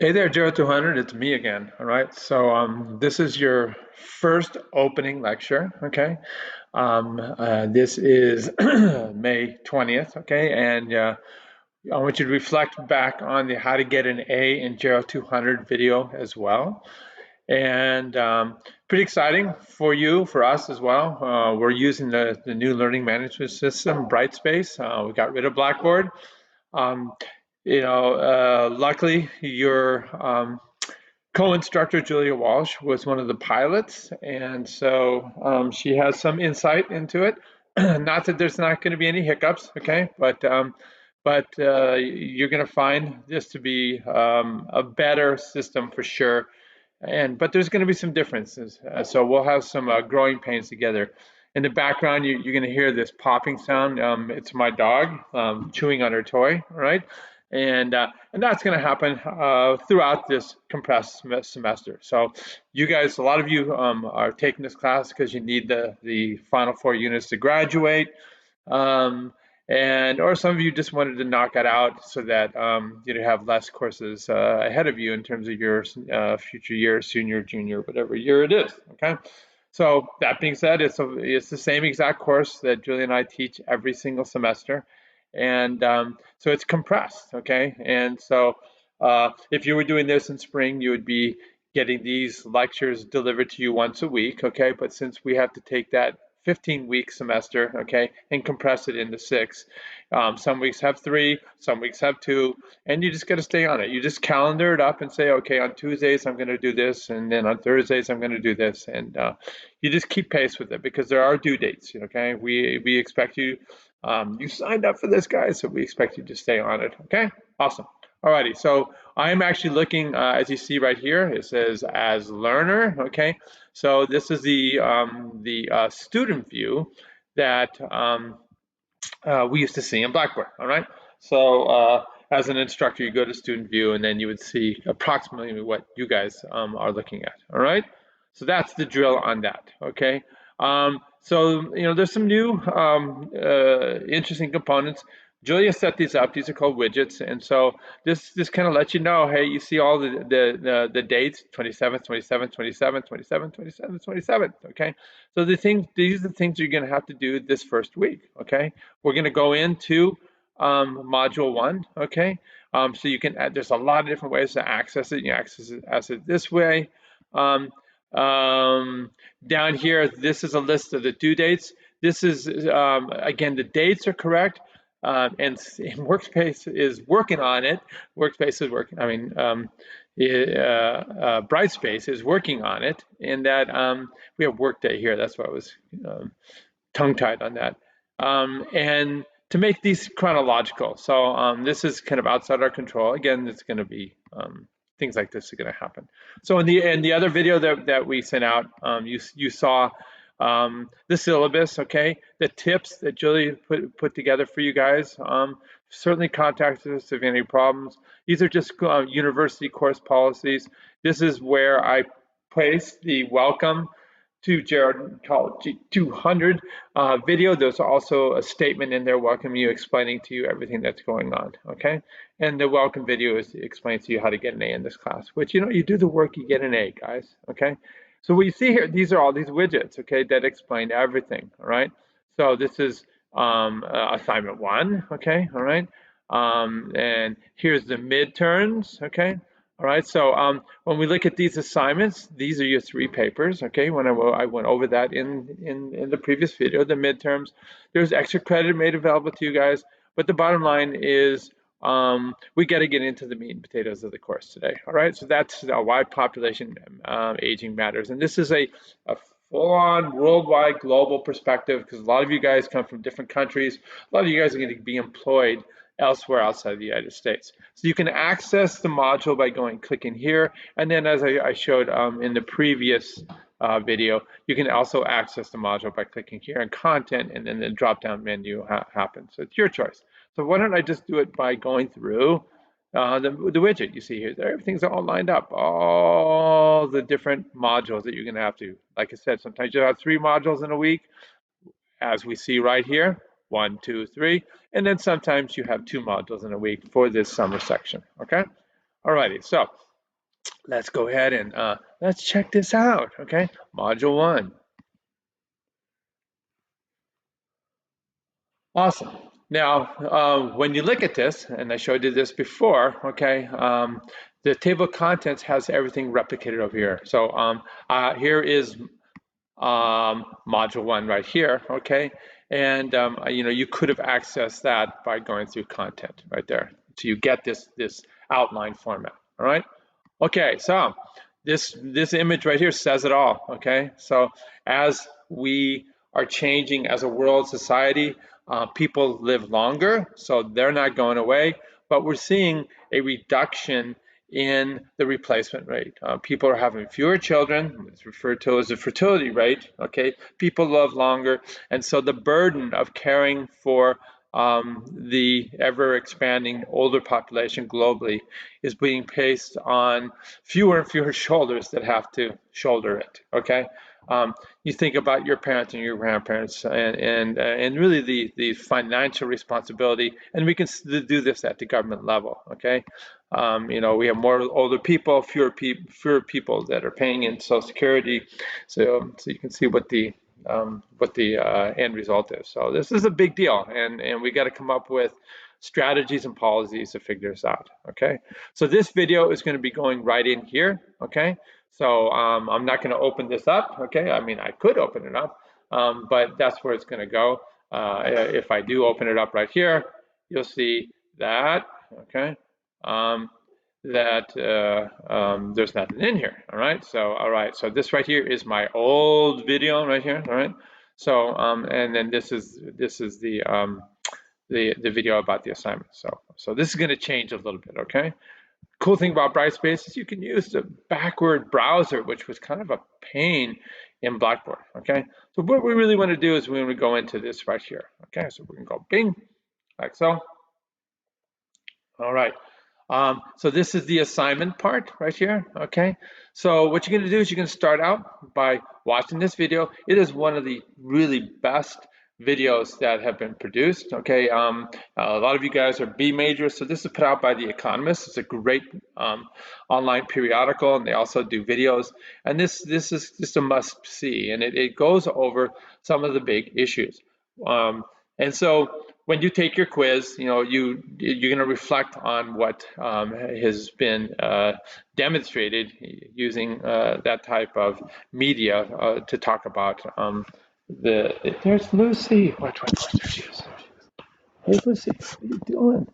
Hey there, Joe 200. It's me again. All right. So this is your first opening lecture. Okay. This is May 20th. Okay. And I want you to reflect back on the how to get an A in GERO 200 video as well. And pretty exciting for you, for us as well. We're using the new learning management system, Brightspace. We got rid of Blackboard. Um, Luckily, your co-instructor Julia Walsh was one of the pilots, and so she has some insight into it. Not that there's not going to be any hiccups, okay, but you're going to find this to be a better system for sure. But there's going to be some differences, so we'll have some growing pains together. In the background, you're going to hear this popping sound. It's my dog chewing on her toy, right? And that's going to happen throughout this compressed semester. So you guys, a lot of you are taking this class because you need the final 4 units to graduate. Um, and or some of you just wanted to knock it out so that you'd have less courses ahead of you in terms of your future year, senior, junior, whatever year it is. Okay. So that being said, it's the same exact course that Julie and I teach every single semester, and so it's compressed. Okay. And so if you were doing this in spring, you would be getting these lectures delivered to you once a week. Okay. But since we have to take that 15-week semester, okay, and compress it into 6. Some weeks have 3, some weeks have 2, and you just got to stay on it. You just calendar it up and say, okay, on Tuesdays I'm going to do this, and then on Thursdays I'm going to do this, and you just keep pace with it because there are due dates. Okay, we expect you. You signed up for this, guys, so we expect you to stay on it. Okay, awesome. Alrighty, so I'm actually looking, as you see right here, it says as learner, okay? So this is the student view that we used to see in Blackboard, all right? So as an instructor, you go to student view and then you would see approximately what you guys are looking at, all right? So that's the drill on that, okay? So there's some new interesting components. Julia set these up. These are called widgets, and so this kind of lets you know, hey, you see all the dates: 27th, 27th, 27th, 27th, 27th, 27th. Okay, so these are the things you're going to have to do this first week. Okay, we're going to go into module 1. Okay, so you can there's a lot of different ways to access it. You access it this way. Um, um, Down here, this is a list of the due dates. This is, again, the dates are correct, and Workspace is working on it. Workspace is working, Brightspace is working on it, and that we have Workday here. That's why I was tongue-tied on that. And to make these chronological. So this is kind of outside our control. Again, it's going to be things like this are going to happen. So in the other video that we sent out, you saw the syllabus, okay, the tips that Julie put together for you guys. Certainly contact us if you have any problems. These are just university course policies. This is where I place the welcome to GERO 200 video. There's also a statement in there welcoming you, explaining to you everything that's going on, okay? And the welcome video explains to you how to get an A in this class, which, you do the work, you get an A, guys, okay? So what you see here, these are all these widgets, okay, that explain everything, all right? So this is assignment 1, okay, all right? And here's the midterms, okay? All right, so when we look at these assignments, these are your 3 papers, okay? When I went over that in the previous video, the midterms, there's extra credit made available to you guys, but the bottom line is we got to get into the meat and potatoes of the course today, all right? So that's why population aging matters, and this is a full-on worldwide global perspective because a lot of you guys come from different countries. A lot of you guys are going to be employed elsewhere outside the United States. So you can access the module by clicking here, and then as I showed in the previous video, you can also access the module by clicking here on content, and then the drop-down menu happens. So it's your choice. So why don't I just do it by going through the widget you see here. Everything's all lined up, all the different modules that you're going to have to, like I said, sometimes you have 3 modules in a week, as we see right here, 1, 2, 3, and then sometimes you have 2 modules in a week for this summer section, okay? Alrighty, so let's go ahead and let's check this out, okay? Module 1. Awesome. Now, when you look at this, and I showed you this before, okay, the table of contents has everything replicated over here. So here is module 1 right here, okay? And you could have accessed that by going through content right there. So you get this outline format, all right? Okay, so this image right here says it all, okay? So as we are changing as a world society, people live longer, so they're not going away, but we're seeing a reduction in the replacement rate. People are having fewer children, it's referred to as a fertility rate, okay? People live longer, and so the burden of caring for the ever expanding older population globally is being placed on fewer and fewer shoulders that have to shoulder it, okay? You think about your parents and your grandparents and really the financial responsibility, and we can do this at the government level, okay? We have more older people, fewer people that are paying in Social Security, so you can see what the end result is. So this is a big deal, and we got to come up with strategies and policies to figure this out, okay? So this video is going to be going right in here, okay? So I'm not going to open this up, okay? I mean, I could open it up, but that's where it's going to go. If I do open it up right here, you'll see that, okay? There's nothing in here, all right? So this right here is my old video right here, all right? So and then this is the video about the assignment. So this is going to change a little bit, okay? Cool thing about Brightspace is you can use the backward browser, which was kind of a pain in Blackboard, okay? So what we really want to do is we want to go into this right here, okay? So we're going to go bing, like so. All right. So this is the assignment part right here, okay? So what you're gonna do is you're gonna start out by watching this video. It is one of the really best videos that have been produced, okay? A lot of you guys are B majors, so this is put out by The Economist. It's a great online periodical, and they also do videos. And this is just a must see, and it goes over some of the big issues. And so when you take your quiz, you're going to reflect on what has been demonstrated using that type of media to talk about there's Lucy. Watch, there she is. Hey, Lucy, what are you doing?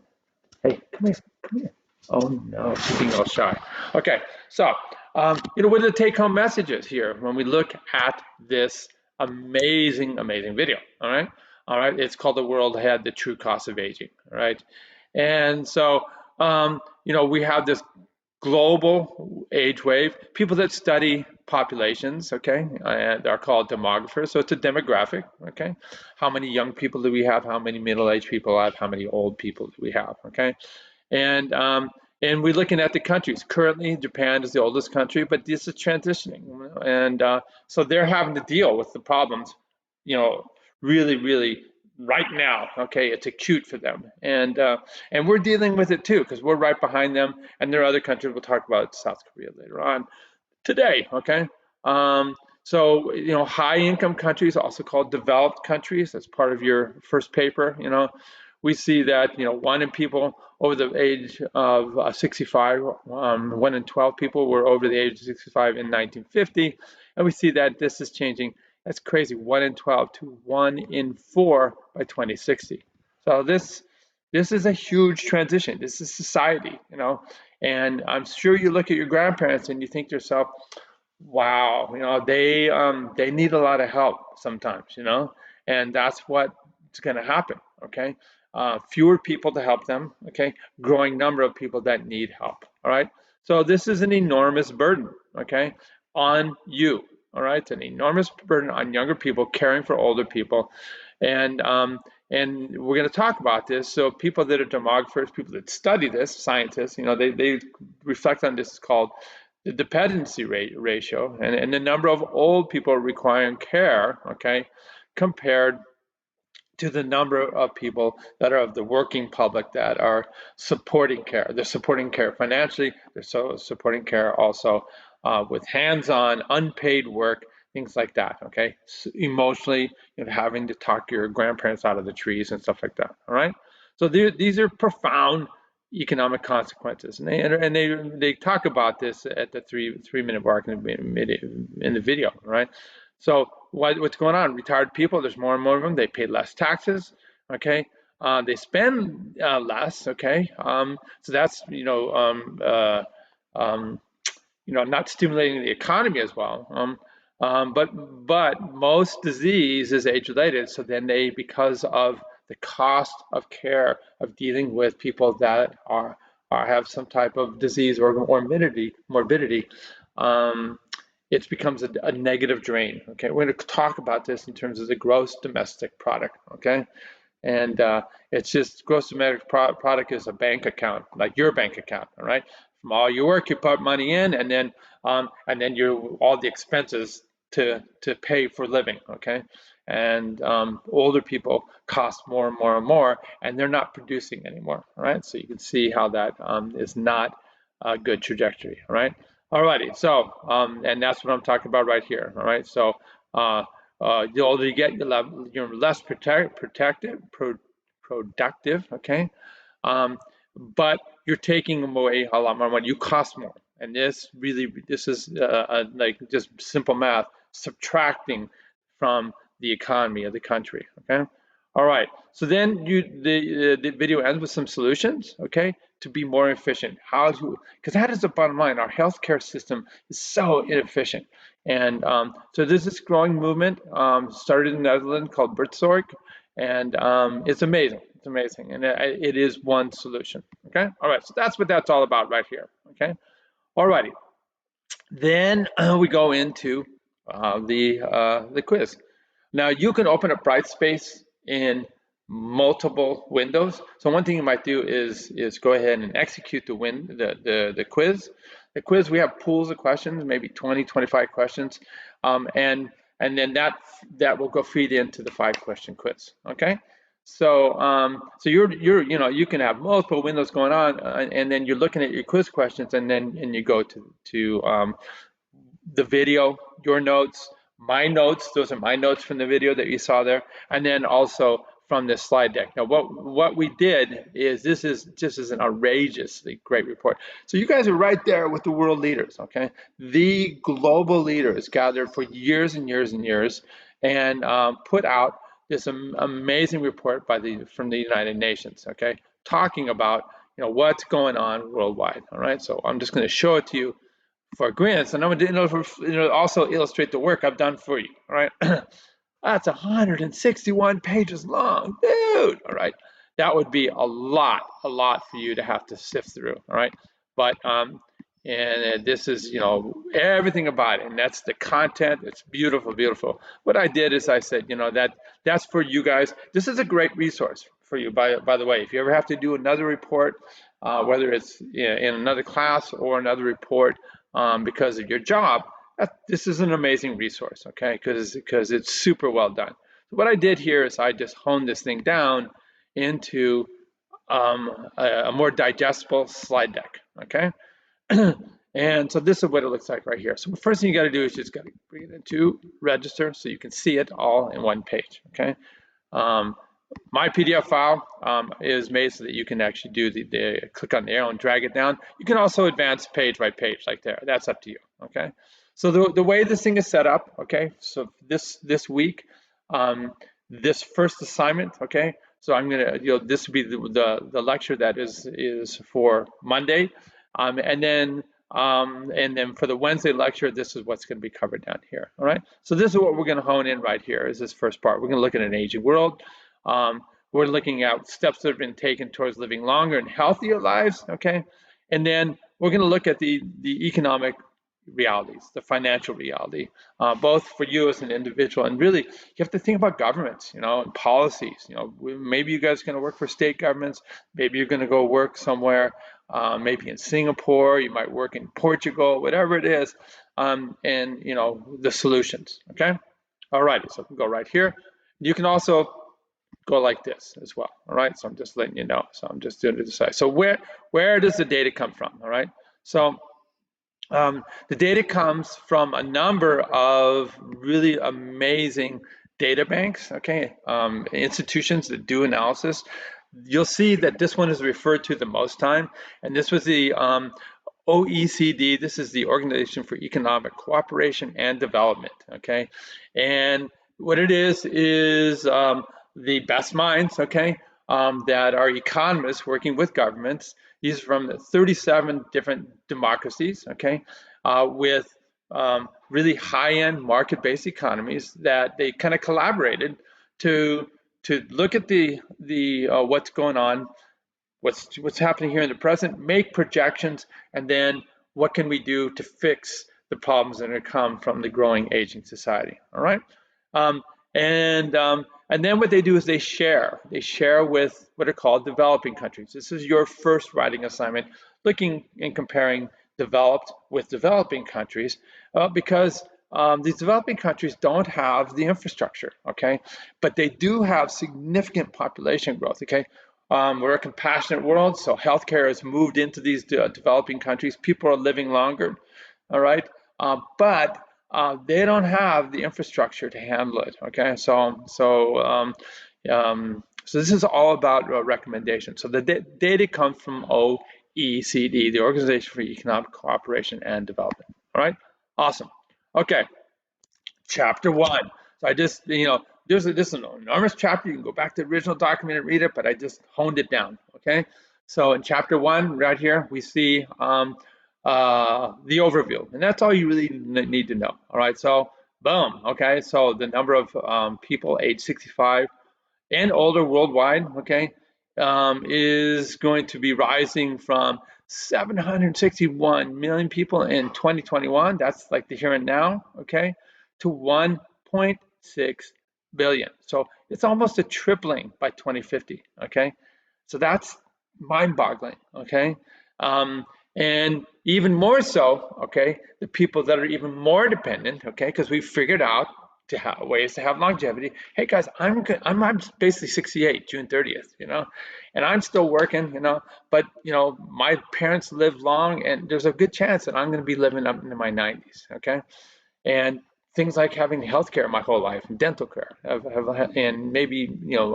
Hey, come here. Oh no, she's being all shy. Okay, so what are the take-home messages here when we look at this amazing video? All right. It's called "The World Ahead: The True Cost of Aging." All right, and so we have this global age wave. People that study populations, okay, and are called demographers. So it's a demographic, okay. How many young people do we have? How many middle-aged people have? How many old people do we have? Okay, and we're looking at the countries. Currently, Japan is the oldest country, but this is transitioning, and so they're having to deal with the problems, really, really right now. Okay, it's acute for them, and we're dealing with it too because we're right behind them, and there are other countries. We'll talk about South Korea later on today. Okay. So, high income countries, also called developed countries, that's part of your first paper, we see that, 1 in people over the age of 65, 1 in 12 people were over the age of 65 in 1950. And we see that this is changing. That's crazy, 1 in 12 to 1 in 4 by 2060. So this is a huge transition. This is society, and I'm sure you look at your grandparents and you think to yourself, wow, they need a lot of help sometimes, and that's what's going to happen. Okay, fewer people to help them. Okay, growing number of people that need help. All right, so this is an enormous burden. Okay, on you. All right, it's an enormous burden on younger people caring for older people, and we're going to talk about this. So people that are demographers, people that study this, scientists, they reflect on this. It's called the dependency ratio, and the number of old people requiring care, okay, compared to the number of people that are of the working public that are supporting care. They're supporting care financially, they're so supporting care also with hands-on, unpaid work, things like that, okay? So emotionally, having to talk your grandparents out of the trees and stuff like that, all right? So these are profound economic consequences, and they talk about this at the three-minute mark in the video, right? So what's going on? Retired people, there's more and more of them. They pay less taxes, okay? They spend less, okay? So that's um, not stimulating the economy as well. But most disease is age-related. So then because of the cost of care of dealing with people that have some type of disease or morbidity, it becomes a negative drain. Okay, we're going to talk about this in terms of the gross domestic product. Okay, and it's just gross domestic product is a bank account, like your bank account. All right, from all your work, you put money in, and then you all the expenses to pay for living. Okay, and older people cost more and more and more, and they're not producing anymore. All right, so you can see how that is not a good trajectory. All right. Alrighty, so and that's what I'm talking about right here. All right, so the older you get, you're less productive. Okay, but you're taking away a lot more money. You cost more, and this is like just simple math, subtracting from the economy of the country. Okay. All right. So then the video ends with some solutions. Okay, to be more efficient. Because that is the bottom line. Our healthcare system is so inefficient. And so there's this growing movement started in the Netherlands called Bertzorg, and it's amazing. It's amazing, and it is one solution. Okay, all right. So that's what that's all about right here. Okay, all righty. Then we go into the quiz. Now you can open up Brightspace in multiple windows. So one thing you might do is go ahead and execute the quiz. The quiz, we have pools of questions, maybe 20, 25 questions, and then that will go feed into the 5-question quiz. Okay. So so you can have multiple windows going on, and then you're looking at your quiz questions, and you go to the video, your notes, my notes. Those are my notes from the video that you saw there, and then also from this slide deck. Now, what we did is this is an outrageously great report. So you guys are right there with the world leaders, okay? The global leaders gathered for years and years and years, and put out this amazing report from the United Nations, okay, talking about what's going on worldwide. All right, so I'm just going to show it to you for grants, and I'm going to also illustrate the work I've done for you. All right, that's 161 pages long, dude. All right, that would be a lot for you to have to sift through. All right, but and this is everything about it, and that's the content. It's beautiful, beautiful. What I did is I said, that's for you guys. This is a great resource for you. By the way, if you ever have to do another report, whether it's in another class or another report because of your job, this is an amazing resource, okay? Because it's super well done. So what I did here is I just honed this thing down into a more digestible slide deck, okay? And so this is what it looks like right here. So the first thing you got to do is just got to bring it into register so you can see it all in one page, okay? My PDF file is made so that you can actually do the click on the arrow and drag it down. You can also advance page by page like there. That's up to you, okay? So the way this thing is set up, okay, so this week, this first assignment, okay, so I'm gonna, this will be the lecture that is for Monday, and then for the Wednesday lecture, this is what's going to be covered down here. All right. So this is what we're going to hone in right here. Is this first part? We're going to look at an aging world. We're looking at steps that have been taken towards living longer and healthier lives. Okay. And then we're going to look at the economic realities, the financial reality, both for you as an individual, and really you have to think about governments, and policies. Maybe you guys are going to work for state governments, maybe you're going to go work somewhere, maybe in Singapore, you might work in Portugal, whatever it is, and the solutions. Okay, all righty, so we can go right here. You can also go like this as well. All right, so I'm just letting you know. So I'm just doing it this way. So where does the data come from? All right, so the data comes from a number of really amazing data banks, okay, institutions that do analysis. You'll see that this one is referred to the most time, and this was the OECD. This is the Organization for Economic Cooperation and Development, okay? And what it is the best minds, okay, that are economists working with governments. These are from 37 different democracies, okay, with really high-end market-based economies that they kind of collaborated to look at the what's going on, what's happening here in the present, make projections, and then what can we do to fix the problems that are come from the growing aging society. All right, um, and then what they do is they share. They share with what are called developing countries. This is your first writing assignment, looking and comparing developed with developing countries, because these developing countries don't have the infrastructure, okay, but they do have significant population growth, okay. We're a compassionate world, so healthcare has moved into these developing countries. People are living longer, all right, but they don't have the infrastructure to handle it. Okay, so this is all about recommendations. So the data comes from OECD, the Organization for Economic Cooperation and Development. All right, awesome. Okay, chapter 1. So I just, this is an enormous chapter. You can go back to the original document and read it, but I just honed it down. Okay. So in chapter 1, right here, we see the overview, and that's all you really need to know. All right. So boom. Okay. So the number of people age 65 and older worldwide, okay, is going to be rising from 761 million people in 2021. That's like the here and now, okay, to 1.6 billion. So it's almost a tripling by 2050, okay? So that's mind-boggling, okay? Um, and even more so, okay, the people that are even more dependent, okay, because we figured out to have ways to have longevity. Hey guys, I'm basically 68, June 30th, and I'm still working, but my parents lived long, and there's a good chance that I'm going to be living up into my 90s, okay? And things like having healthcare my whole life, and dental care, and maybe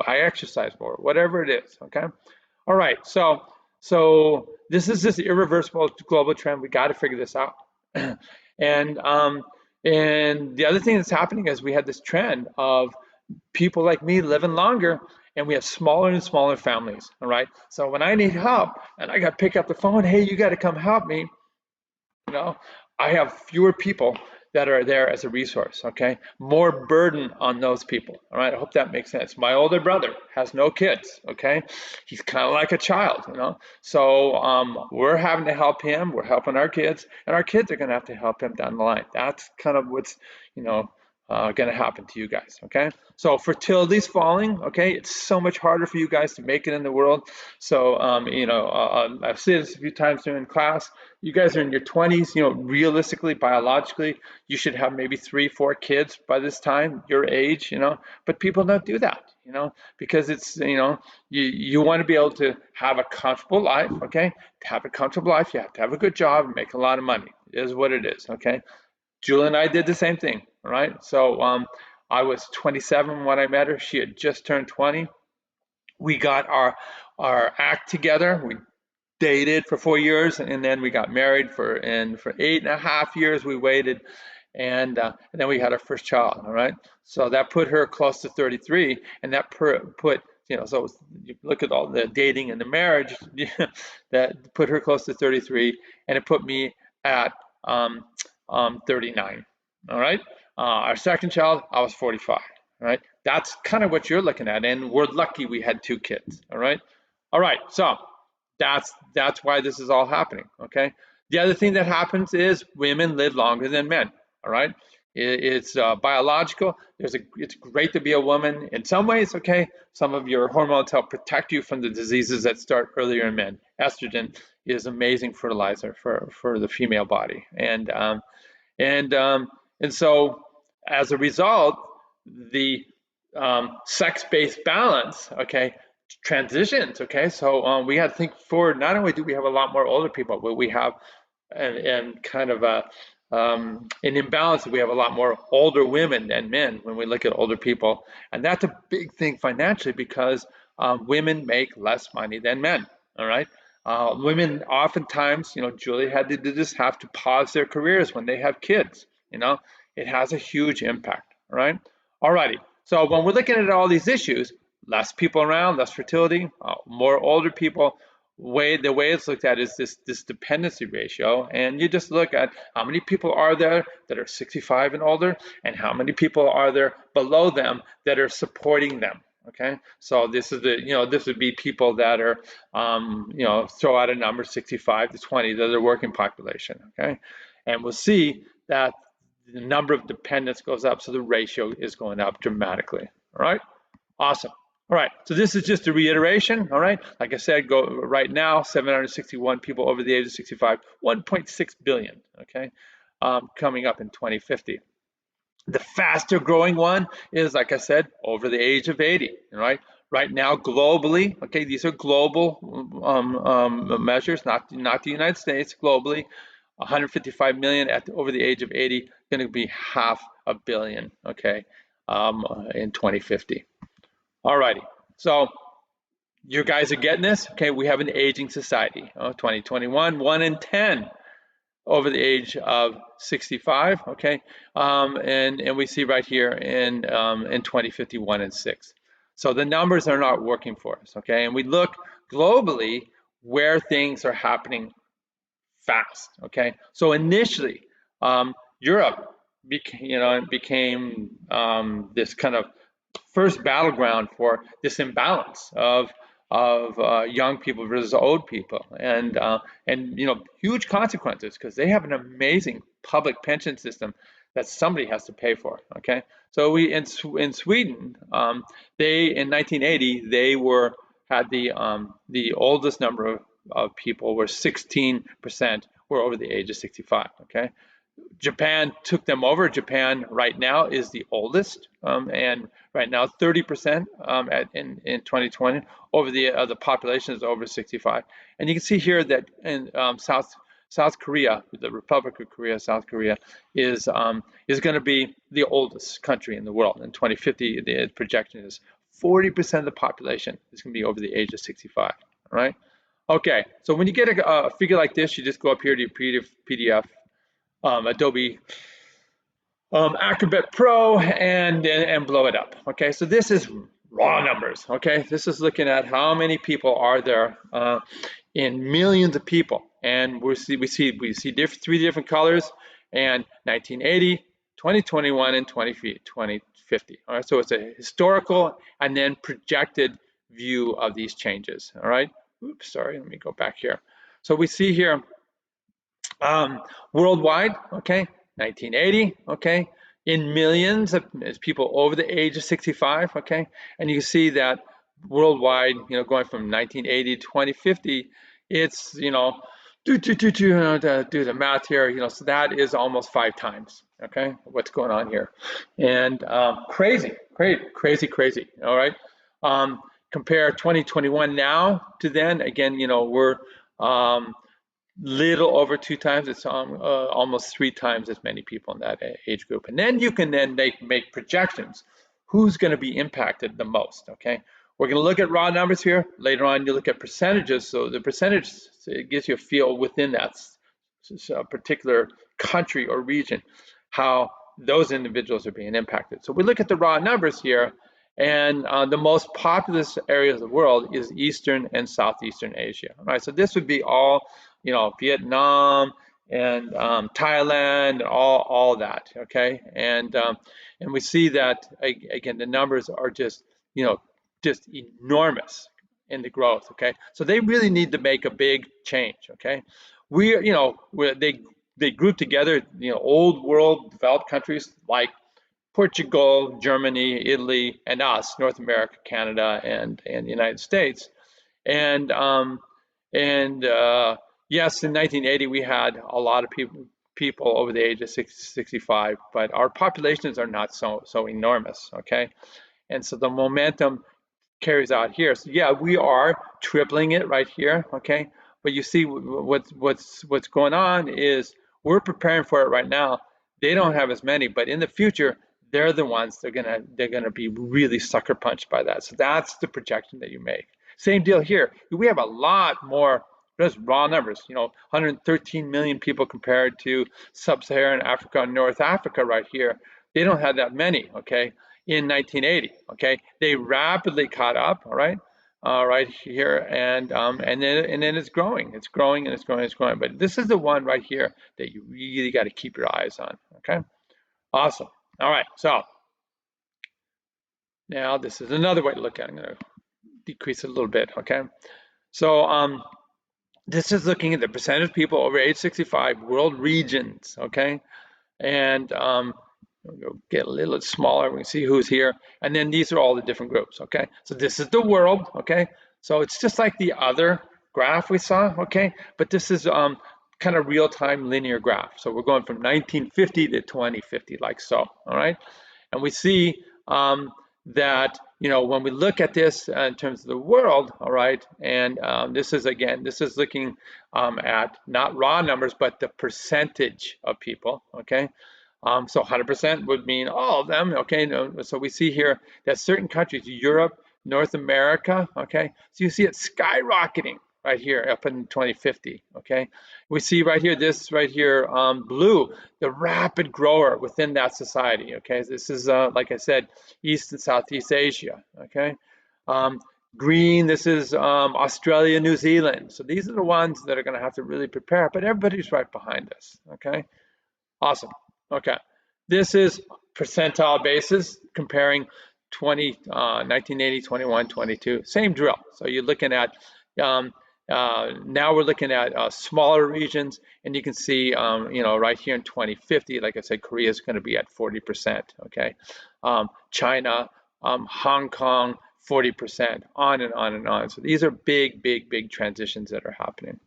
I exercise more, whatever it is, okay? All right, so this is this irreversible global trend. We got to figure this out, and and the other thing that's happening is we had this trend of people like me living longer, and we have smaller and smaller families. All right, so when I need help and I got to pick up the phone, hey, you got to come help me. you know, I have fewer people that are there as a resource, okay? More burden on those people, all right? I hope that makes sense. My older brother has no kids, okay? He's kind of like a child, So we're having to help him, we're helping our kids, and our kids are gonna have to help him down the line. That's kind of what's, going to happen to you guys, okay? So fertility's falling, okay? It's so much harder for you guys to make it in the world. So, I've said this a few times during class. You guys are in your 20s, realistically, biologically, you should have maybe 3, 4 kids by this time, your age, but people don't do that, because it's, you want to be able to have a comfortable life, okay? To have a comfortable life, you have to have a good job and make a lot of money, is what it is, okay? Julie and I did the same thing, all right? So I was 27 when I met her. She had just turned 20. We got our act together. We dated for 4 years, and then we got married for 8.5 years. We waited, and then we had our first child. All right, so that put her close to 33, and that put so you look at all the dating and the marriage, that put her close to 33, and it put me at 39. All right, our second child, I was 45. All right, that's kind of what you're looking at, and we're lucky we had 2 kids. All right, so that's why this is all happening, okay? The other thing that happens is women live longer than men, all right? It's biological. It's great to be a woman in some ways, okay? Some of your hormones help protect you from the diseases that start earlier in men. Estrogen is amazing fertilizer for the female body, and so as a result, the sex-based balance, okay, transitions, okay. So we had to think forward. Not only do we have a lot more older people, but we have and kind of an imbalance. We have a lot more older women than men when we look at older people, and that's a big thing financially because women make less money than men. All right, women oftentimes, Julie had to do this, have to pause their careers when they have kids. It has a huge impact. All right, alrighty. So when we're looking at all these issues, less people around, less fertility, more older people, the way it's looked at is this dependency ratio, and you just look at how many people are there that are 65 and older, and how many people are there below them that are supporting them. Okay, so this is this would be people that are throw out a number 65 to 20, they're the working population. Okay, and we'll see that the number of dependents goes up, so the ratio is going up dramatically. All right, awesome. All right, so this is just a reiteration. All right, like I said, go right now, 761 people over the age of 65, 1.6 billion. Okay, coming up in 2050. The faster growing one is, like I said, over the age of 80. Right, right now globally. Okay, these are global measures, not the United States. Globally, 155 million over the age of 80, going to be half a billion. Okay, in 2050. Alrighty, so you guys are getting this? Okay, we have an aging society. 2021, 1 in 10 over the age of 65. Okay, and we see right here in 2051 and 6. So the numbers are not working for us. Okay, and we look globally where things are happening fast. Okay, so initially, Europe became this kind of first battleground for this imbalance of young people versus old people, and huge consequences because they have an amazing public pension system that somebody has to pay for. Okay, so we in Sweden, they in 1980 they had the oldest number of people were 16% were over the age of 65. Okay, Japan took them over. Japan right now is the oldest, and right now 30% in 2020 over the population is over 65. And you can see here that in South Korea, the Republic of Korea, South Korea is going to be the oldest country in the world. In 2050, the projection is 40% of the population is going to be over the age of 65. All right. Okay. So when you get a figure like this, you just go up here to your PDF. Adobe Acrobat Pro and blow it up. Okay, so this is raw numbers. Okay, this is looking at how many people are there in millions of people, and we see three different colors, and 1980, 2021, and 2050. All right, so it's a historical and then projected view of these changes. All right. Oops, sorry. Let me go back here. So we see here. Worldwide, okay, 1980, okay, in millions of people over the age of 65, okay, and you can see that worldwide, going from 1980 to 2050, it's, do the math here, so that is almost 5 times, okay, what's going on here, and crazy, all right. Compare 2021 now to then, again, we're little over 2 times. It's almost 3 times as many people in that age group. And then you can then make projections. Who's going to be impacted the most? Okay, we're going to look at raw numbers here. Later on, you look at percentages. So the percentage, it gives you a feel within that particular country or region how those individuals are being impacted. So we look at the raw numbers here, and the most populous area of the world is Eastern and Southeastern Asia. All right, so this would be all, Vietnam and Thailand and all that. Okay, and we see that again the numbers are just just enormous in the growth. Okay, so they really need to make a big change. Okay, they group together old world developed countries like Portugal, Germany, Italy, and us, North America, Canada, and the United States. And yes, in 1980 we had a lot of people over the age of 65, but our populations are not so enormous. Okay, And so the momentum carries out here. So yeah, we are tripling it right here, okay? But you see what's going on is we're preparing for it right now. They don't have as many, but in the future, they're the ones they're gonna be really sucker punched by that. So that's the projection that you make. Same deal here. We have a lot more, just raw numbers, 113 million people compared to sub-Saharan Africa and North Africa right here. They don't have that many, okay? In 1980. Okay, they rapidly caught up. All right, right here, and then it's growing. It's growing and it's growing. It's growing. But this is the one right here that you really got to keep your eyes on. Okay, awesome. All right, so now this is another way to look at it. I'm going to decrease it a little bit. Okay, so this is looking at the percentage of people over age 65, world regions. Okay, and we'll get a little smaller. We can see who's here, and then these are all the different groups. Okay, so this is the world. Okay, so it's just like the other graph we saw. Okay, but this is kind of real-time linear graph. So we're going from 1950 to 2050, like so. All right, and we see that when we look at this in terms of the world, all right, and this is looking at not raw numbers, but the percentage of people. Okay, so 100% would mean all of them, okay? So we see here that certain countries, Europe, North America, okay? So you see it skyrocketing right here up in 2050, okay? We see right here, this right here, blue, the rapid grower within that society, okay? This is, like I said, East and Southeast Asia, okay? Green, this is Australia, New Zealand. So these are the ones that are gonna have to really prepare, but everybody's right behind us, okay? Awesome. Okay. This is percentile basis comparing 1980, 21, 22. Same drill. So you're looking at, now we're looking at smaller regions, and you can see, right here in 2050, like I said, Korea is going to be at 40%. Okay. China, Hong Kong, 40%, on and on and on. So these are big, big, big transitions that are happening.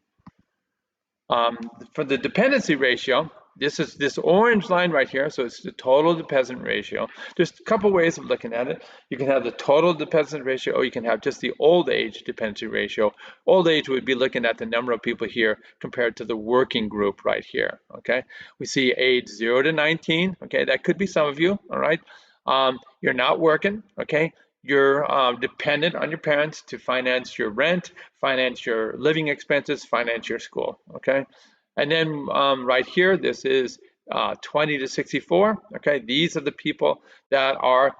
For the dependency ratio, this is this orange line right here, so it's the total dependent ratio. There's a couple ways of looking at it. You can have the total dependent ratio, or you can have just the old age dependency ratio. Old age would be looking at the number of people here compared to the working group right here, okay? We see age 0 to 19, okay? That could be some of you, all right? You're not working, okay? You're dependent on your parents to finance your rent, finance your living expenses, finance your school, okay? And then right here, this is 20 to 64, okay? These are the people that are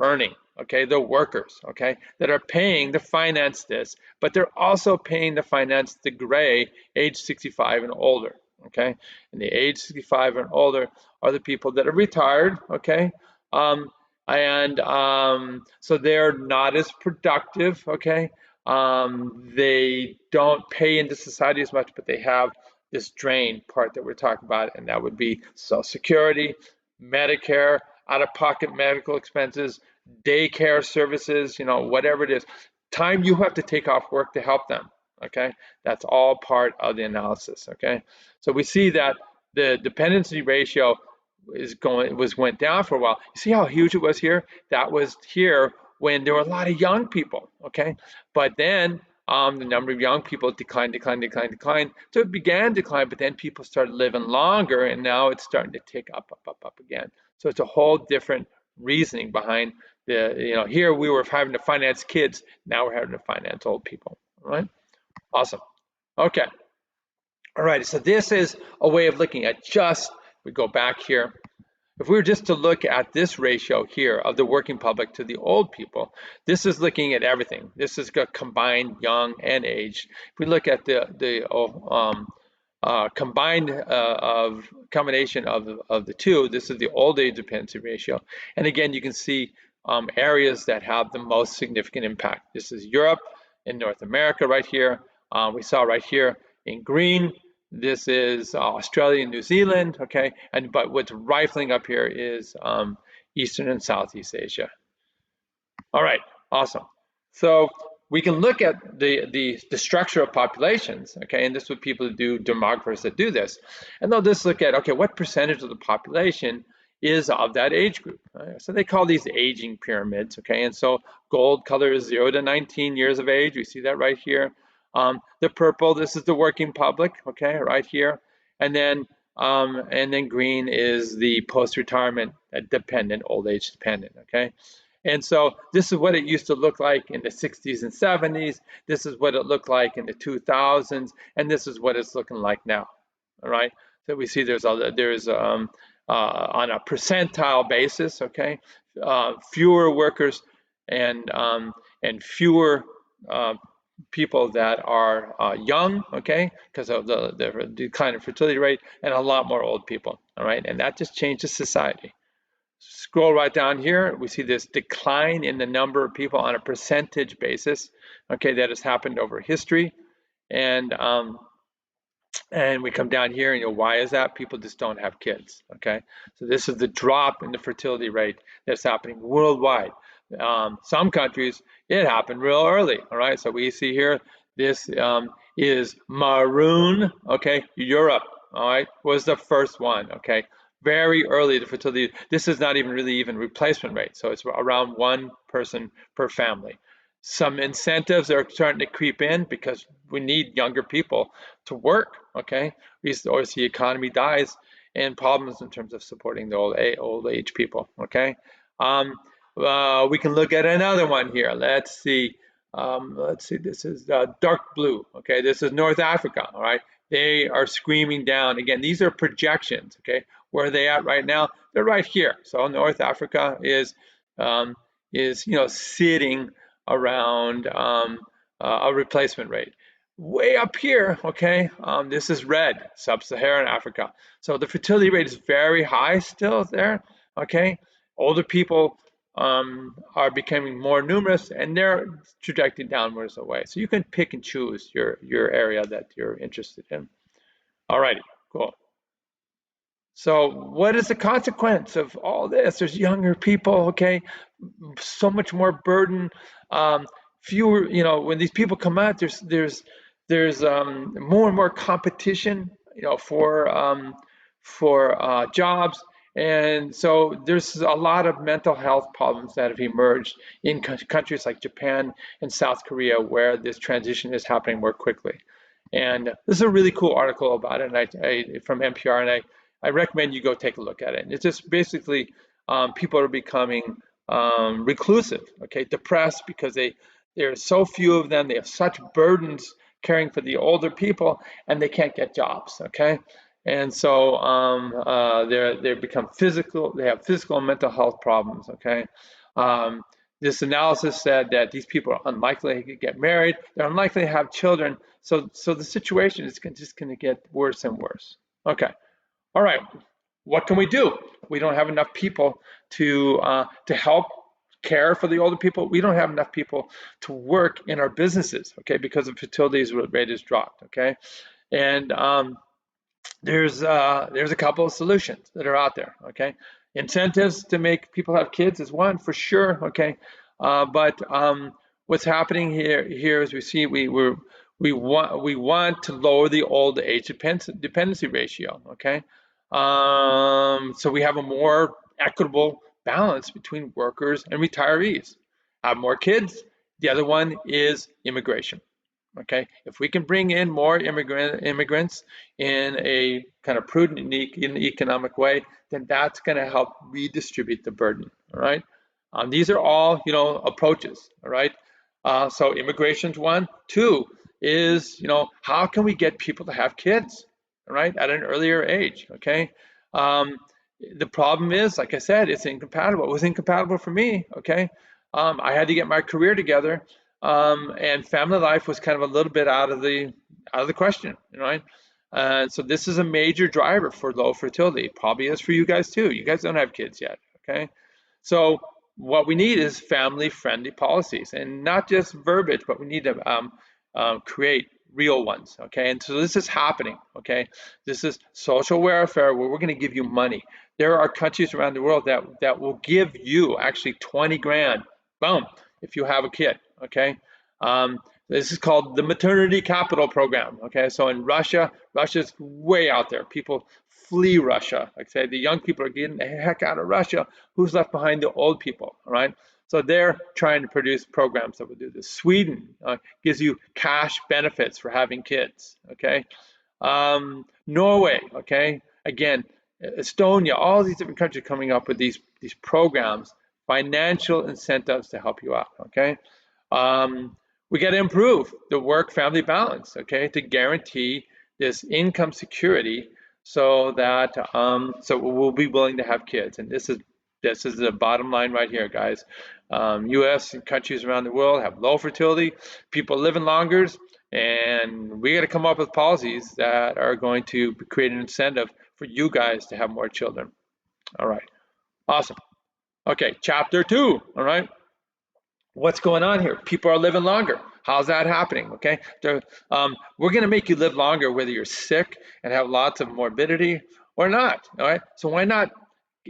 earning, okay? The workers, okay? That are paying to finance this, but they're also paying to finance the gray, age 65 and older, okay? And the age 65 and older are the people that are retired, okay? So they're not as productive, okay? They don't pay into society as much, but they have this drain part that we're talking about, and that would be Social Security, Medicare, out-of-pocket medical expenses, daycare services, whatever it is. Time you have to take off work to help them, okay? That's all part of the analysis, okay? So we see that the dependency ratio went down for a while. You see how huge it was here? That was here when there were a lot of young people, okay? But then the number of young people declined. So it began to decline, but then people started living longer, and now it's starting to tick up again. So it's a whole different reasoning behind here we were having to finance kids, now we're having to finance old people, all right? Awesome. Okay. All right, so this is a way of looking at we go back here. If we were just to look at this ratio here of the working public to the old people, this is looking at everything. This is combined young and aged. If we look at the combination of the two, this is the old age dependency ratio. And again, you can see areas that have the most significant impact. This is Europe and North America right here. We saw right here in green, this is Australia and New Zealand, okay? But what's rifling up here is Eastern and Southeast Asia. All right, awesome. So we can look at the structure of populations, okay? And this is what people do, demographers that do this. And they'll just look at, okay, what percentage of the population is of that age group. So they call these aging pyramids, okay? And so gold color is 0 to 19 years of age. We see that right here. The purple, this is the working public, okay, right here. And then green is the post-retirement dependent, old age dependent, okay? And so this is what it used to look like in the 60s and 70s. This is what it looked like in the 2000s, and this is what it's looking like now. All right. So we see there's on a percentile basis, okay, fewer workers and fewer people that are young, okay, because of the decline in fertility rate, and a lot more old people. All right, and that just changes society. Scroll right down here, we see this decline in the number of people on a percentage basis, okay, that has happened over history. And we come down here and why is that? People just don't have kids, okay? So this is the drop in the fertility rate that's happening worldwide. Some countries, it happened real early, all right? So we see here, this is maroon, okay? Europe, all right, was the first one, okay? Very early, the fertility, this is not even really replacement rate. So it's around one person per family. Some incentives are starting to creep in because we need younger people to work, okay? Or as the economy dies, and problems in terms of supporting the old age people, okay? We can look at another one here. Let's see. This is dark blue, okay? This is North Africa, all right? They are screaming down. Again, these are projections, okay? Where are they at right now? They're right here. So North Africa is sitting around a replacement rate. Way up here, okay, this is red, sub-Saharan Africa. So the fertility rate is very high still there, okay? Older people are becoming more numerous and they're trajecting downwards away. So you can pick and choose your area that you're interested in. All righty, cool. So what is the consequence of all this? There's younger people, okay, so much more burden, fewer, when these people come out, there's more and more competition, for jobs. And so there's a lot of mental health problems that have emerged in countries like Japan and South Korea where this transition is happening more quickly. And this is a really cool article about it, and from NPR, and I recommend you go take a look at it. And it's just basically people are becoming reclusive, okay, depressed because there are so few of them. They have such burdens caring for the older people, and they can't get jobs, okay. And so they become physical. They have physical and mental health problems, okay. This analysis said that these people are unlikely to get married. They're unlikely to have children. So the situation is just going to get worse and worse. Okay. All right. What can we do? We don't have enough people to help care for the older people. We don't have enough people to work in our businesses, okay, because the fertility rate has dropped, okay. And there's a couple of solutions that are out there, okay. Incentives to make people have kids is one for sure, okay. But what's happening here is we see we want to lower the old age dependency ratio, okay. So we have a more equitable balance between workers and retirees. Have more kids. The other one is immigration. Okay, if we can bring in more immigrants in a kind of prudent and economic way, then that's going to help redistribute the burden. All right, these are all approaches. All right, so immigration's one. Two is how can we get people to have kids? All right, at an earlier age. Okay, the problem is, like I said, it's incompatible. It was incompatible for me. Okay, I had to get my career together. And family life was kind of a little bit out of the question, right? So this is a major driver for low fertility. Probably is for you guys too. You guys don't have kids yet, okay? So what we need is family-friendly policies, and not just verbiage, but we need to create real ones, okay? And so this is happening, okay? This is social welfare where we're going to give you money. There are countries around the world that will give you actually 20 grand, boom, if you have a kid, okay? This is called the maternity capital program. Okay, so in Russia, Russia's way out there. People flee Russia. Like I say, the young people are getting the heck out of Russia. Who's left behind? The old people. All right. So they're trying to produce programs that will do this. Sweden gives you cash benefits for having kids. Okay. Norway. Okay. Again, Estonia. All these different countries coming up with these programs, financial incentives to help you out. Okay. We got to improve the work-family balance, okay, to guarantee this income security so that so we'll be willing to have kids. And this is the bottom line right here, guys. U.S. and countries around the world have low fertility, people living longer, and we got to come up with policies that are going to create an incentive for you guys to have more children. All right, awesome. Okay, chapter 2. All right. What's going on here? People are living longer. How's that happening? Okay, we're going to make you live longer whether you're sick and have lots of morbidity or not. All right, so why not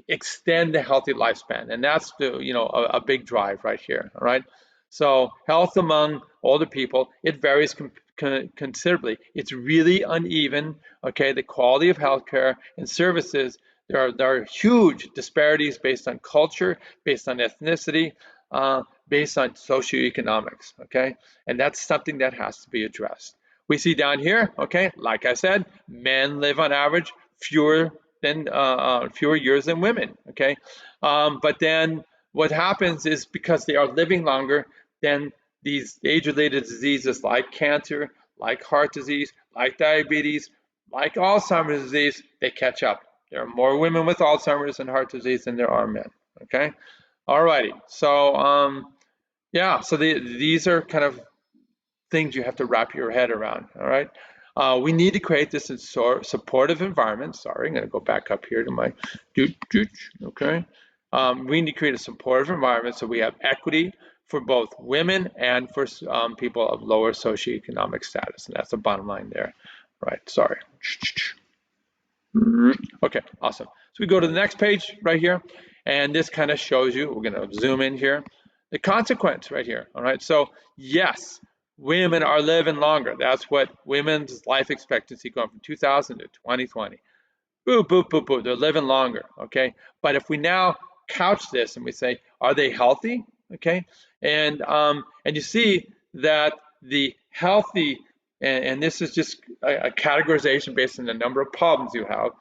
extend the healthy lifespan? And that's a big drive right here. All right, so health among older people, it varies considerably. It's really uneven. Okay, the quality of healthcare and services, there are huge disparities based on culture, based on ethnicity. Based on socioeconomics, okay? And that's something that has to be addressed. We see down here, okay, like I said, men live on average fewer years than women, okay? But then what happens is because they are living longer, then these age-related diseases like cancer, like heart disease, like diabetes, like Alzheimer's disease, they catch up. There are more women with Alzheimer's and heart disease than there are men, okay? Alrighty, so yeah, so these are kind of things you have to wrap your head around. All right, we need to create this supportive environment. Sorry, I'm going to go back up here to my okay. We need to create a supportive environment so we have equity for both women and for people of lower socioeconomic status, and that's the bottom line there. Right, sorry. Okay, awesome. So we go to the next page right here, and this kind of shows you, we're going to zoom in here, the consequence right here. All right, so yes, women are living longer. That's what women's life expectancy going from 2000 to 2020. Boo, boo, boo, boo, they're living longer, okay? But if we now couch this and we say, are they healthy? Okay, and you see that the healthy, and this is just a categorization based on the number of problems you have.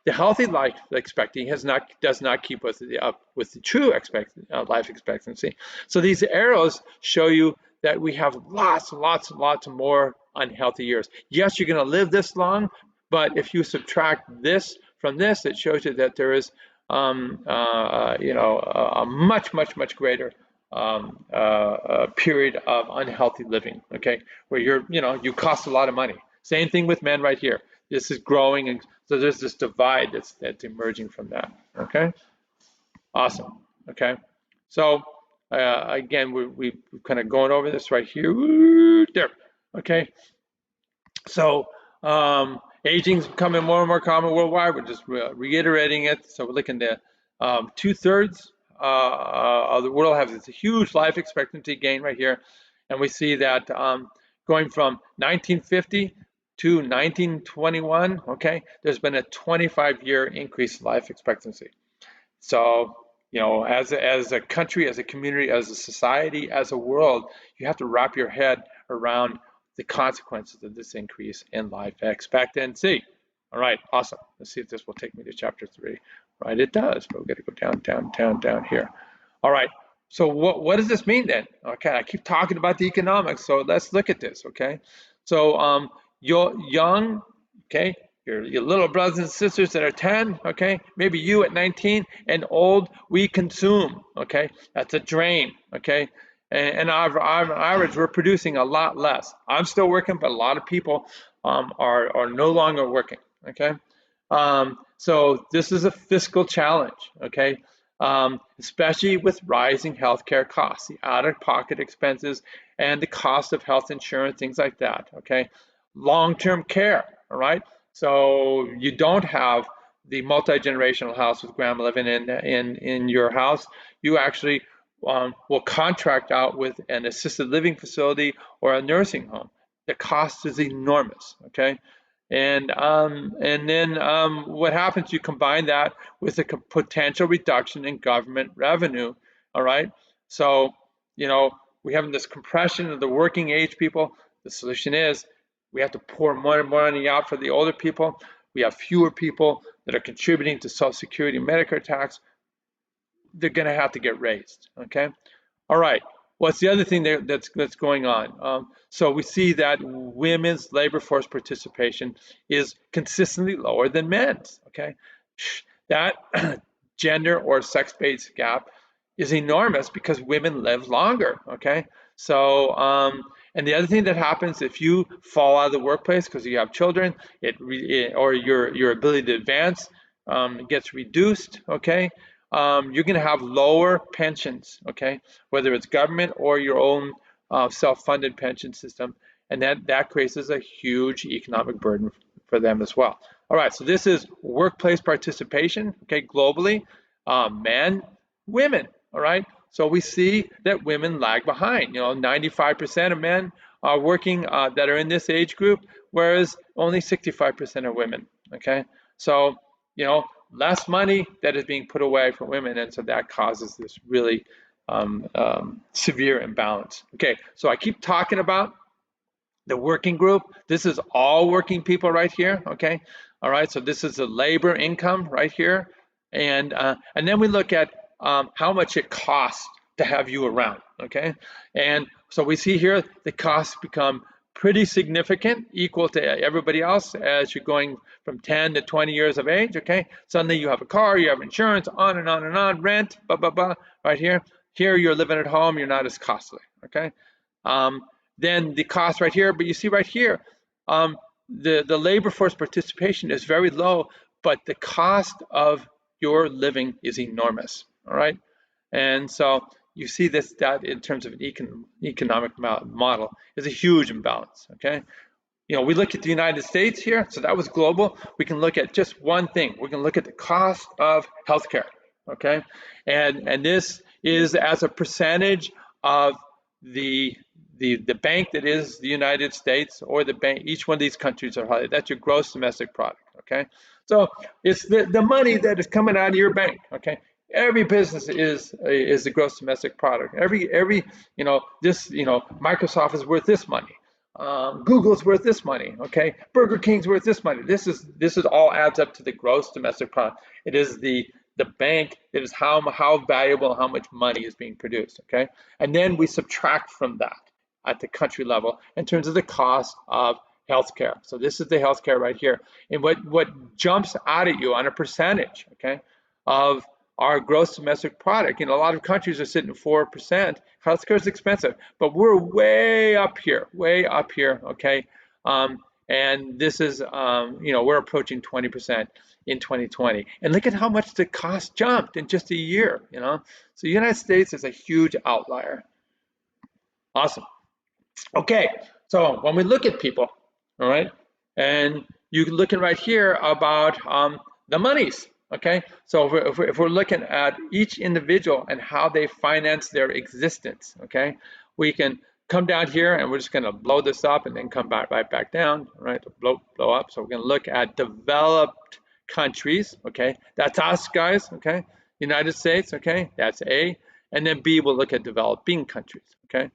The healthy life expectancy does not keep up with the true life expectancy. So these arrows show you that we have lots more unhealthy years. Yes, you're going to live this long, but if you subtract this from this, it shows you that there is a much greater period of unhealthy living, okay, where you cost a lot of money. Same thing with men right here. This is growing, and so there's this divide that's emerging from that, okay? Awesome, okay? So again, we're kind of going over this right here, there, okay? So aging's becoming more and more common worldwide. We're just reiterating it. So we're looking at 2/3 of the world has this huge life expectancy gain right here. And we see that going from 1950 to 1921, okay, there's been a 25-year increase in life expectancy. So, as a country, as a community, as a society, as a world, you have to wrap your head around the consequences of this increase in life expectancy. All right, awesome. Let's see if this will take me to chapter 3. Right, it does, but we're going to go down here. All right, so what does this mean then? Okay, I keep talking about the economics, so let's look at this, okay? So you're young, okay? Your little brothers and sisters that are 10, okay? Maybe you at 19, and old, we consume, okay? That's a drain, okay? And on average, we're producing a lot less. I'm still working, but a lot of people are no longer working, okay? So this is a fiscal challenge, okay? Especially with rising healthcare costs, the out-of-pocket expenses, and the cost of health insurance, things like that, okay? Long-term care, all right? So you don't have the multi-generational house with grandma living in your house. You actually will contract out with an assisted living facility or a nursing home. The cost is enormous, okay? And then what happens, you combine that with a potential reduction in government revenue, all right? So, you know, we have this compression of the working age people. The solution is we have to pour more money out for the older people. We have fewer people that are contributing to Social Security and Medicare tax. They're going to have to get raised, okay? All right. What's the other thing that's going on? So we see that women's labor force participation is consistently lower than men's. Okay, that gender or sex-based gap is enormous because women live longer. Okay, so and the other thing that happens if you fall out of the workplace because you have children, or your ability to advance gets reduced. Okay, you're going to have lower pensions, okay, whether it's government or your own self-funded pension system, and that creates a huge economic burden for them as well. All right, so this is workplace participation, okay, globally, men, women, all right? So we see that women lag behind. 95% of men are working that are in this age group, whereas only 65% are women, okay? So, less money that is being put away for women, and so that causes this really severe imbalance. Okay, so I keep talking about the working group. This is all working people right here. Okay, all right. So this is the labor income right here, and then we look at how much it costs to have you around. Okay, and so we see here the costs become pretty significant, equal to everybody else as you're going from 10 to 20 years of age. Okay, suddenly you have a car, you have insurance, on and on and on, rent, blah blah blah. Right here, you're living at home, you're not as costly. Okay. Then the cost right here, but you see right here, the labor force participation is very low, but the cost of your living is enormous, all right? And so you see that in terms of an economic model is a huge imbalance, okay? We look at the United States here, so that was global. We can look at just one thing. We can look at the cost of healthcare, okay? And this is as a percentage of the bank that is the United States, or the bank, each one of these countries are high. That's your gross domestic product, okay? So it's the money that is coming out of your bank, okay? Every business is the gross domestic product. Every Microsoft is worth this money. Google's worth this money, okay? Burger King's worth this money. This is all adds up to the gross domestic product. It is the bank. It is how valuable, how much money is being produced, okay? And then we subtract from that at the country level in terms of the cost of healthcare. So this is the healthcare right here. And what jumps out at you on a percentage, okay, of our gross domestic product. A lot of countries are sitting at 4%. Healthcare is expensive, but we're way up here, okay? And this is, we're approaching 20% in 2020. And look at how much the cost jumped in just a year, So the United States is a huge outlier. Awesome. Okay, so when we look at people, all right, and you're looking right here about the monies, okay? So if we're looking at each individual and how they finance their existence, okay, we can come down here and we're just going to blow this up and then come right back down, right, to blow up. So we're going to look at developed countries, okay? That's us, guys, okay? United States, okay? That's A. And then B, we'll look at developing countries, okay?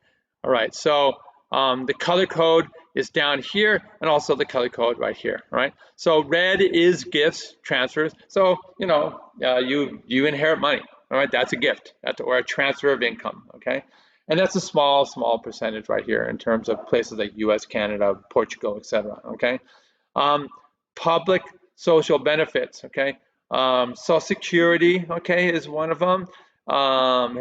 All right, so the color code is down here, and also the color code right here, right? So red is gifts, transfers. So, you inherit money, all right? That's a gift, or a transfer of income, okay? And that's a small percentage right here in terms of places like US, Canada, Portugal, etc., okay? Public social benefits, okay? Social Security, okay, is one of them.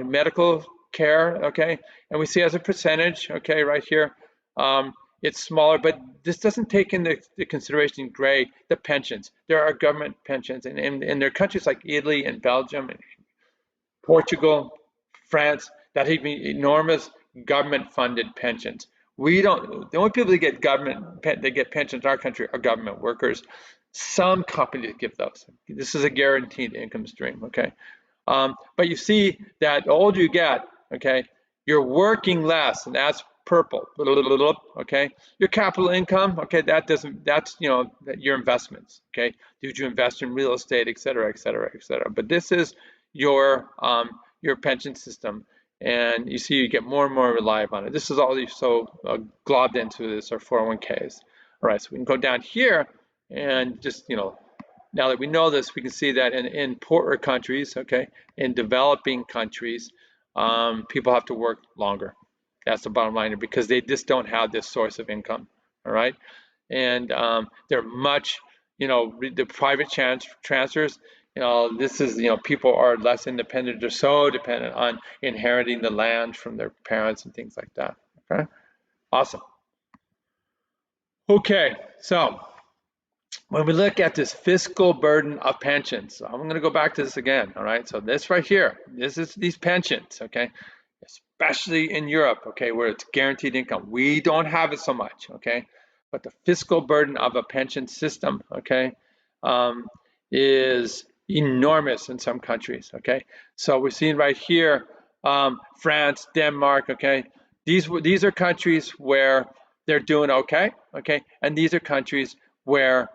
Medical care, okay? And we see as a percentage, okay, right here, it's smaller, but this doesn't take into consideration gray the pensions. There are government pensions, and there are countries like Italy and Belgium and Portugal, France, that have enormous government-funded pensions. We don't. The only people that get pensions in our country are government workers. Some companies give those. This is a guaranteed income stream, okay? But you see that the older you get, okay, you're working less, and that's purple, okay? Your capital income, okay, that's, your investments, okay? Did you invest in real estate, et cetera, et cetera, et cetera. But this is your pension system, and you see you get more and more reliant on it. This is all so globbed into this, our 401ks. All right, so we can go down here and just, now that we know this, we can see that in poorer countries, okay, in developing countries, people have to work longer. That's the bottom line, because they just don't have this source of income, all right? And they're much, the private transfers, this is, people are less independent. They're so dependent on inheriting the land from their parents and things like that, okay? Awesome. Okay, so when we look at this fiscal burden of pensions, so I'm going to go back to this again, all right? So this right here, this is these pensions, okay? Especially in Europe, okay, where it's guaranteed income. We don't have it so much, okay? But the fiscal burden of a pension system, okay, is enormous in some countries, okay? So we're seeing right here, France, Denmark, okay? These are countries where they're doing okay, okay? And these are countries where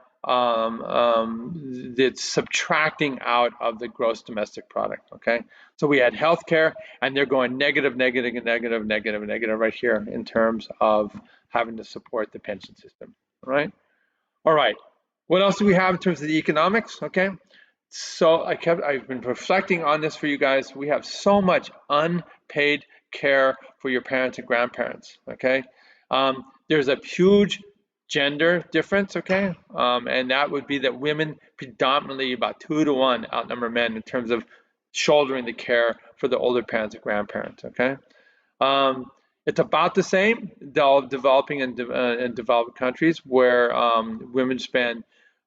it's subtracting out of the gross domestic product, okay? So we had healthcare, and they're going negative, negative, negative, negative, negative right here in terms of having to support the pension system, right? All right, what else do we have in terms of the economics, okay? So I've been reflecting on this for you guys. We have so much unpaid care for your parents and grandparents, okay? There's a huge gender difference, okay? And that would be that women predominantly about 2 to 1 outnumber men in terms of shouldering the care for the older parents and grandparents, okay? It's about the same developing and developed countries where women spend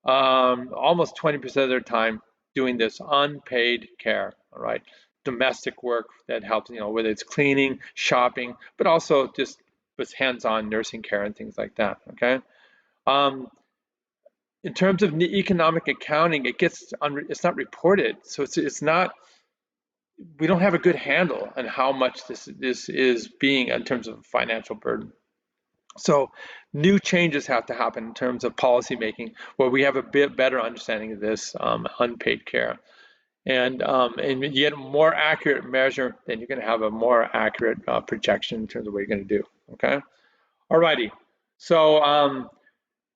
almost 20% of their time doing this unpaid care, all right? Domestic work that helps, whether it's cleaning, shopping, but also just with hands-on nursing care and things like that, okay? In terms of economic accounting, it's not reported, so it's not, we don't have a good handle on how much this is being in terms of financial burden. So new changes have to happen in terms of policy making, where we have a bit better understanding of this unpaid care. And you get a more accurate measure, then you're going to have a more accurate projection in terms of what you're going to do, okay? All righty, so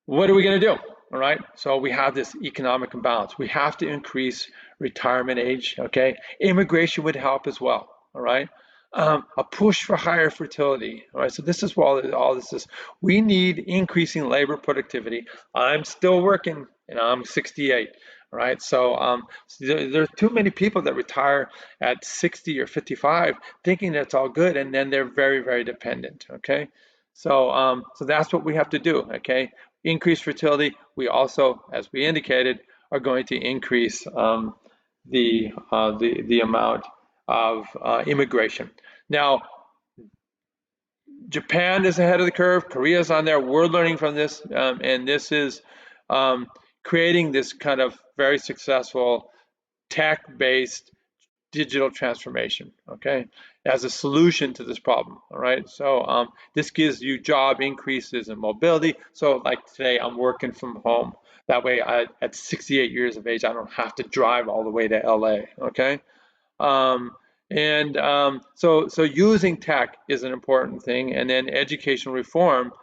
what are we going to do? All right, so we have this economic imbalance. We have to increase retirement age, okay? Immigration would help as well, all right? A push for higher fertility, all right? So this is what all this is. We need increasing labor productivity. I'm still working, and I'm 68, all right? So, there are too many people that retire at 60 or 55 thinking that's all good, and then they're very, very dependent, okay? So, so that's what we have to do, okay? Increase fertility. We also, as we indicated, are going to increase the amount of immigration. Now, Japan is ahead of the curve. Korea's on there. We're learning from this, and this is creating this kind of very successful tech-based digital transformation, okay, as a solution to this problem, all right? So this gives you job increases in mobility. So like today, I'm working from home. That way, at 68 years of age, I don't have to drive all the way to LA, okay? So using tech is an important thing, and then educational reform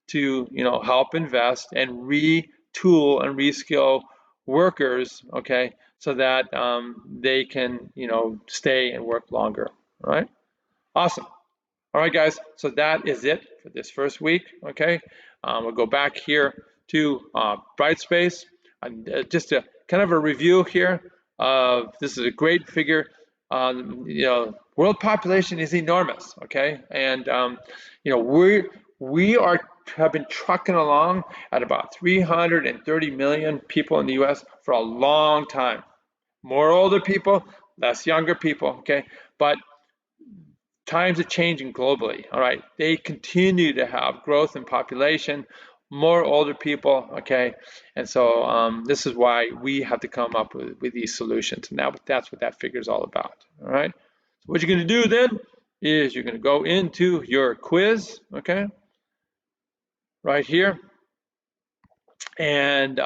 to help invest and retool and reskill workers, okay, so that they can stay and work longer. All right, awesome. All right, guys. So that is it for this first week. Okay, we'll go back here to Brightspace, and just a kind of a review here. This is a great figure. World population is enormous. Okay, and we have been trucking along at about 330 million people in the U.S. for a long time. More older people, less younger people. Okay, but times are changing globally, all right? They continue to have growth in population, more older people, okay? And so this is why we have to come up with these solutions. And that's what that figure is all about, all right? So what you're gonna do then is you're going to go into your quiz, okay, right here. And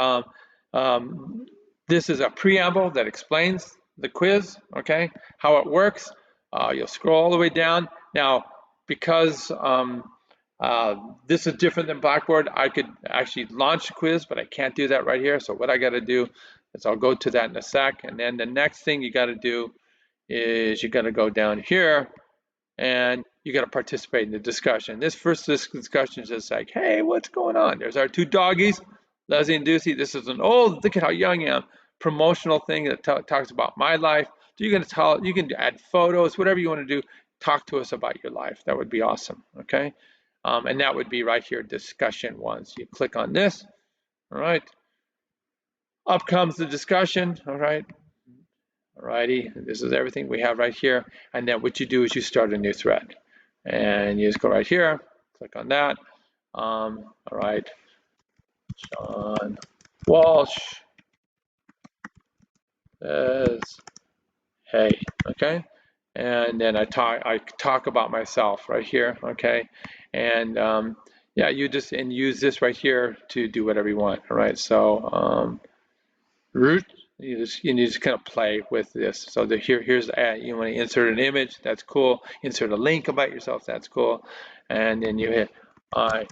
this is a preamble that explains the quiz, okay, how it works. You'll scroll all the way down. Now, because this is different than Blackboard, I could actually launch a quiz, but I can't do that right here. So what I got to do is I'll go to that in a sec. And then the next thing you got to do is you got to go down here and you got to participate in the discussion. This discussion is just like, hey, what's going on? There's our two doggies, Leslie and Ducey. This is an old, look at how young I am, promotional thing that talks about my life. So you're going to tell, you can add photos, whatever you want to do. Talk to us about your life. That would be awesome, okay? And that would be right here, discussion one. So you click on this, all right? Up comes the discussion, all right? Alrighty, this is everything we have right here. And then what you do is you start a new thread. And you just go right here, click on that. All right, John Walsh says, hey, okay? And then I talk about myself right here, okay? And yeah, you just use this right here to do whatever you want, all right? So root, you just kind of play with this. So here's the ad. You want to insert an image, that's cool. Insert a link about yourself, that's cool. And then you hit I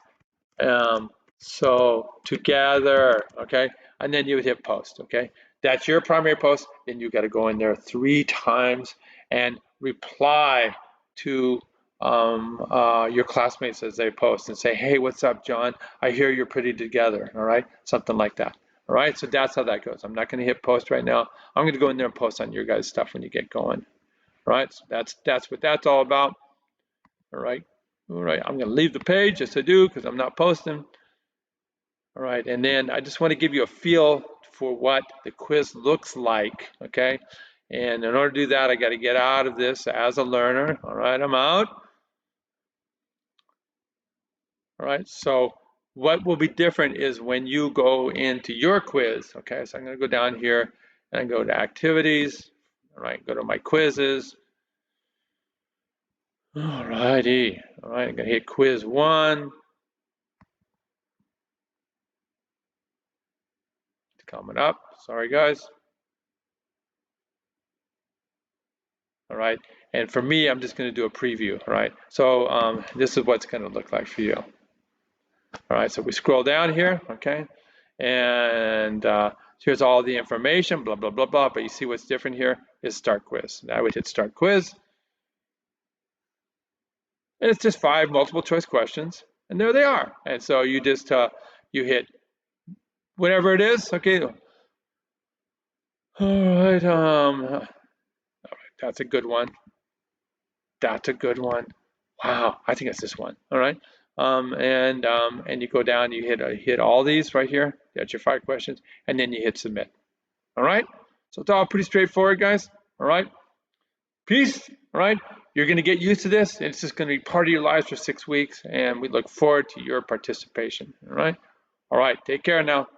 am so together, okay? And then you would hit post, okay? That's your primary post. Then you got to go in there 3 times and reply to your classmates as they post and say, hey, what's up, John? I hear you're pretty together, all right? Something like that. All right, so that's how that goes. I'm not going to hit post right now. I'm going to go in there and post on your guys' stuff when you get going. All right, so that's what that's all about. All right, I'm going to leave the page as I do because I'm not posting. All right, and then I just want to give you a feel for what the quiz looks like, okay? And in order to do that, I got to get out of this as a learner. All right, I'm out. All right, so what will be different is when you go into your quiz, okay? So I'm going to go down here and go to activities, all right, go to my quizzes. All righty, all right, I'm going to hit quiz 1. It's coming up, sorry guys. All right, and for me, I'm just going to do a preview, all right? So this is what's going to look like for you. All right, so we scroll down here, okay? And here's all the information, blah, blah, blah, blah. But you see what's different here is start quiz. I would hit start quiz. And it's just 5 multiple choice questions. And there they are. And so you just, you hit whatever it is, okay? All right, that's a good one. That's a good one. Wow, I think it's this one. All right. And you go down, you hit all these right here. That's your 5 questions, and then you hit submit. All right. So it's all pretty straightforward, guys. All right. Peace. All right. You're going to get used to this. It's just going to be part of your lives for 6 weeks, and we look forward to your participation. All right. All right. Take care now.